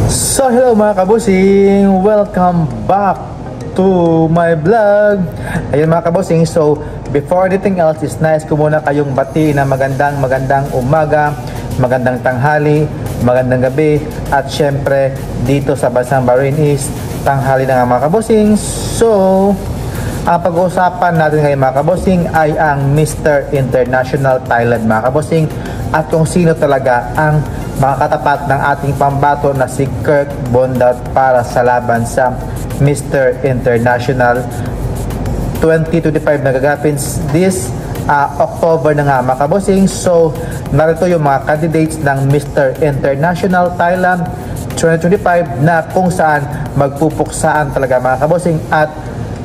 So hello mga kabusing, welcome back to my vlog. Ayun mga kabusing, so before anything else is nice ko muna kayong bati na magandang umaga, magandang tanghali, magandang gabi, at syempre dito sa bansang Bahrain is tanghali na nga mga kabusing. So ang pag-uusapan natin ngayon mga kabusing ay ang Mr. International Thailand mga kabusing, at kung sino talaga ang makakatapat ng ating pambato na si Kirk Bondat para sa laban sa Mr. International 2025 na gagapin this October na nga mga kabosing. So narito yung mga candidates ng Mr. International Thailand 2025 na kung saan magpupuksaan talaga mga kabosing, at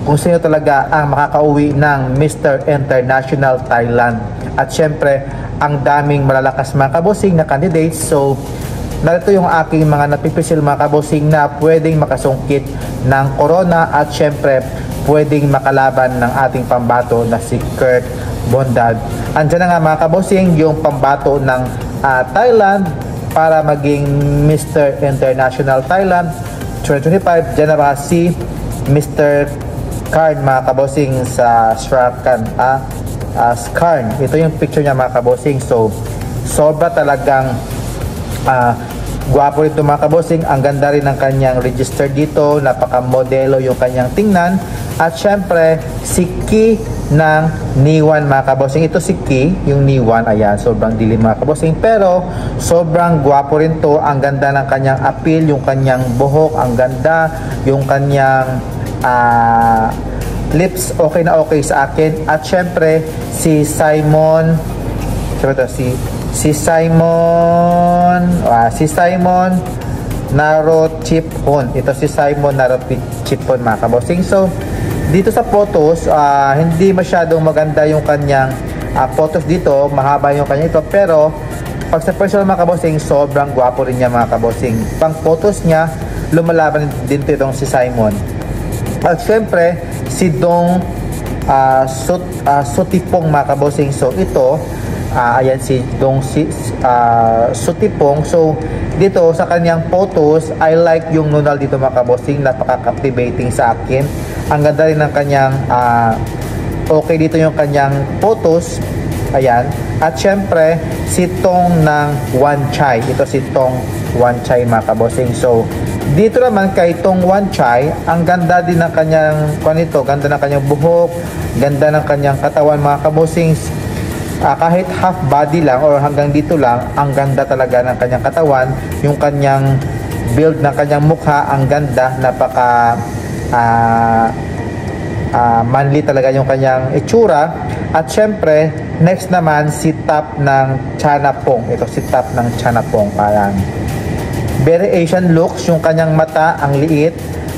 kung sino talaga ang makakauwi ng Mr. International Thailand. At syempre ang daming malalakas mga kabosing na candidates. So narito yung aking mga napipisil mga kabosing na pwedeng makasungkit ng corona, at syempre pwedeng makalaban ng ating pambato na si Kirk Bondat. Andyan na nga mga kabosing yung pambato ng Thailand para maging Mr. International Thailand 2025. Diyan na si Mr. Karn mga kabosing sa Srakan Skarn. Ito yung picture niya mga kabosing. So sobra talagang gwapo ito mga kabosing. Ang ganda rin ng kanyang register dito, napaka-modelo yung kanyang tingnan. At syempre si Ki ng Niwan mga kabosing. Ito si Ki, yung Niwan. Ayan, sobrang dilim mga kabosing, pero sobrang gwapo rin to. Ang ganda ng kanyang appeal, yung kanyang buhok, ang ganda, yung kanyang lips, okay na okay sa akin. At syempre si Simon, si Simon Narochipon. Ito si Simon Narochipon mga kabosing. So dito sa photos, hindi masyadong maganda yung kanyang photos dito, mahaba yung kanya ito, pero pag sa personal mga kabosing, sobrang gwapo rin niya mga kabosing. Pang photos niya, lumalaban din itong si Simon. At syempre si Dong Sutipong mga kabosing. So ito ayan si Dong Sutipong. So dito sa kanyang photos, I like yung nunal dito mga kabosing, napaka-captivating sa akin. Ang ganda rin ng kanyang okay dito yung kanyang photos. Ayan. At syempre si Tong ng Wan Chai. Ito si Tong Wan Chai mga kabosing. So dito naman kay Tong Wan Chai, ang ganda din ng kanyang ganda ng kanyang buhok, ganda ng kanyang katawan mga kabosing. Kahit half body lang or hanggang dito lang, ang ganda talaga ng kanyang katawan, yung kanyang build ng kanyang mukha, ang ganda, napaka manly talaga yung kanyang itsura. At syempre next naman si Tap ng Chanapong. Ito si Tap ng Chanapong. Parang very Asian looks, yung kanyang mata, ang liit,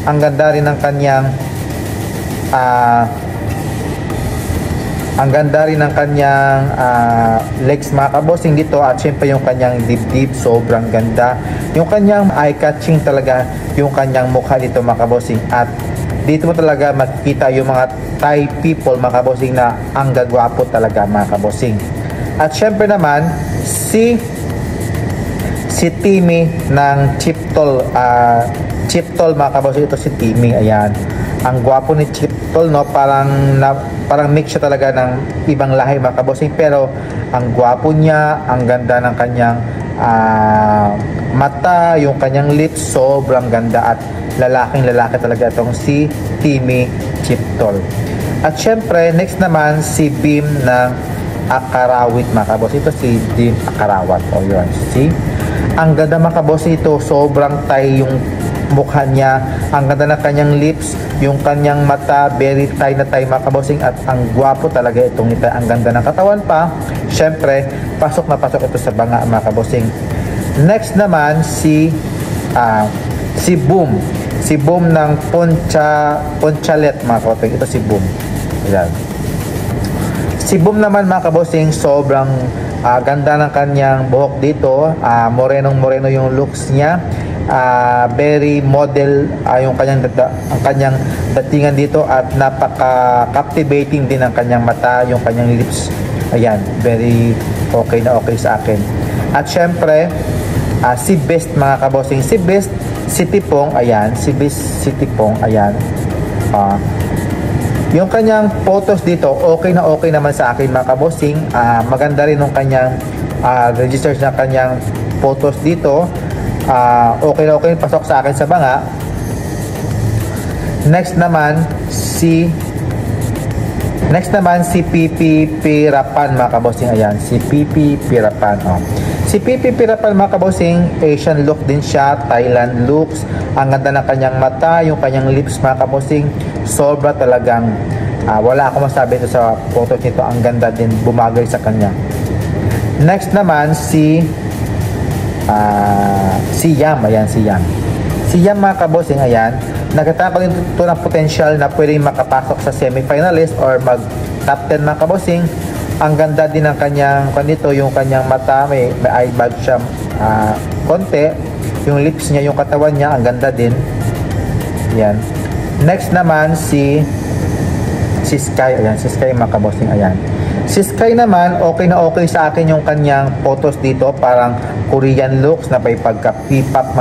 ang ganda rin ng kanyang legs mga kabosing dito. At syempre yung kanyang dibdib, sobrang ganda, yung kanyang eye-catching talaga yung kanyang mukha dito mga kabosing. At dito mo talaga makikita yung mga Thai people mga kabosing na ang gagwapo talaga mga kabosing. At syempre naman si Timmy ng Chiptol mga kabosing. Ito si Timmy. Ayan, ang gwapo ni Chiptol, no? Parang mix siya talaga ng ibang lahi mga kabosing, pero ang gwapo niya, ang ganda ng kanyang mata, yung kanyang lips, sobrang ganda. At lalaki talaga itong si Timmy Chiptol. At syempre next naman si Bim ng Akarawit mga kabosing. Ito si Bim Akarawat. O yun, ang ganda mga kabosing. Ito sobrang Thai yung mukha niya, ang ganda ng kanyang lips, yung kanyang mata, very Thai na Thai mga kabosing. At ang gwapo talaga itong ito, ang ganda ng katawan pa. Syempre pasok na pasok ito sa banga mga kabosing. Next naman si Boom ng Ponchalet mga kabosing. Ito si Boom. Ayan. Si Boom naman mga kabosing, sobrang ganda ng kanyang buhok dito, moreno yung looks niya, very model yung kanyang datingan dito. At napaka-captivating din ang kanyang mata, yung kanyang lips. Ayan, very okay na okay sa akin. At syempre si Best mga kabossing. Si Best, si Tipong, ayan. Si Best, si Tipong, ayan. Yung kanyang photos dito, okay naman sa akin mga kabossing. Maganda rin yung kanyang registers na kanyang photos dito. Okay, pasok sa akin sa banga. Next naman si Pipi Pirapan mga kabossing. Ayan, si Pipi Pirapan. Si Pipi Pirapan mga kabossing, Asian look din siya, Thailand looks. Ang ganda ng kanyang mata, yung kanyang lips mga kabossing. Sobra talagang wala akong masabi ito sa photo nito. Ang ganda din, bumagay sa kanya. Next naman si Yam. Ayan, si Yam. Si Yam mga kabossing, ayan. Nakita ko din ito ng potential na pwedeng makapasok sa semi-finalist or mag top 10 mga kabossing. Ang ganda din ng kanyang kanito, yung kanyang mata, may eye bag siya konti. Yung lips niya, yung katawan niya, ang ganda din. Yan. Next naman si Sky. Ayan, si Sky mga kabossing. Ayan. Si Sky naman, okay na okay sa akin yung kanyang photos dito. Parang Korean looks na may pagka K-pop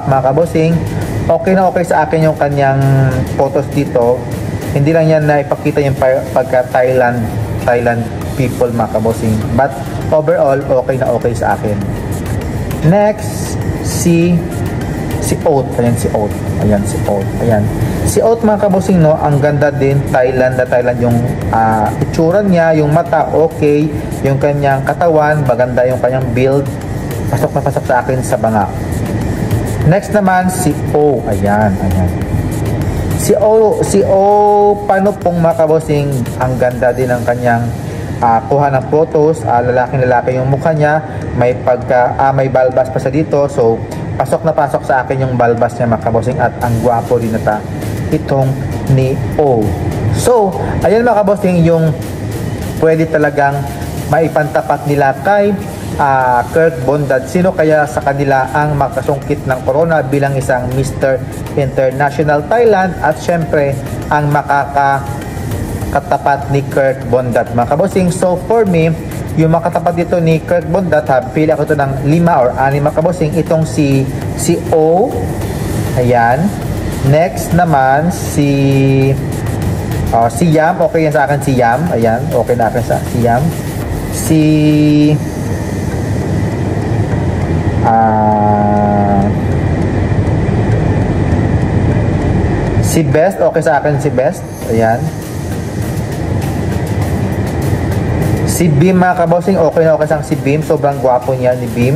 mga kabossing. Okay na okay sa akin yung kanyang photos dito. Hindi lang yan na ipakita yung pagka Thailand people mga kabossing. But overall, okay na okay sa akin. Next, si Oat. Ayan, si Oat. Ayan, si Oat. Ayan. Si Oat mga kabossing, no, ang ganda din. Thailand yung itsura niya, yung mata, okay. Yung kanyang katawan, maganda yung kanyang build. Pasok na pasok sa akin sa banga. Next naman, si O. Ayan, ayan. Si O, paano pong mga kabossing, ang ganda din ng kanyang kuha ng photos. Lalaki yung mukha niya. May balbas pa sa dito. So, pasok na pasok sa akin yung balbas niya mga kabossing. At ang gwapo din na itong ni O. So, ayan mga kabossing, yung pwede talagang maipantapat nila kay Kurt Bondad. Sino kaya sa kanila ang makasungkit ng corona bilang isang Mr. International Thailand at syempre ang makakatapat ni Kurt Bondad mga kabossing. So for me, yung makatapat dito ni Kurt Bondad, pili ako ito ng 5 or 6 mga kabossing. Itong si O, ayan. Next naman si Yam. Okay yan sa akin si Yam. Ayan, okay na akin sa si Yam. Si Best, okay sa akin si Best. Ayan. Si Beam mga kabossing, okay na okay sa si Beam. Sobrang gwapo niya ni Beam.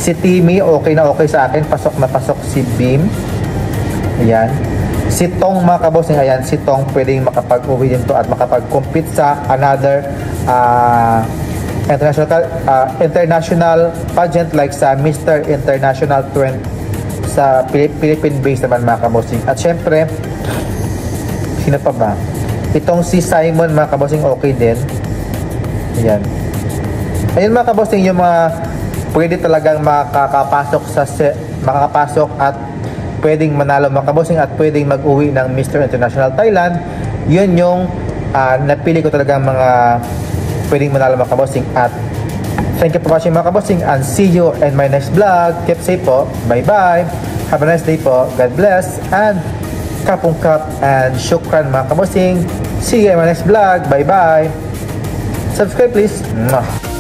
Si Timmy, okay na okay sa akin. Pasok na pasok si Beam. Ayan. Si Tong mga kabossing, ayan. Si Tong pwedeng makapag-uwi din to at makapag-compete sa another international pageant like sa Mr. International 20 sa Philippine based naman mga kabossing. At syempre, sino pa ba? Itong si Simon mga kabossing, okay din. Ayan. Ayun mga kabossing, yung mga pwede talagang makakapasok at pwedeng manalo mga kabossing at pwedeng mag-uwi ng Mr. International Thailand. Yun yung napili ko talagang mga pwedeng manalo mga kabossing. At thank you for watching mga kabossing and see you in my next vlog. Keep safe po. Bye bye. Have a nice day po. God bless and kapong kap and shukran mga kabossing. See you in my next vlog. Bye bye. Subscribe please. Mwah.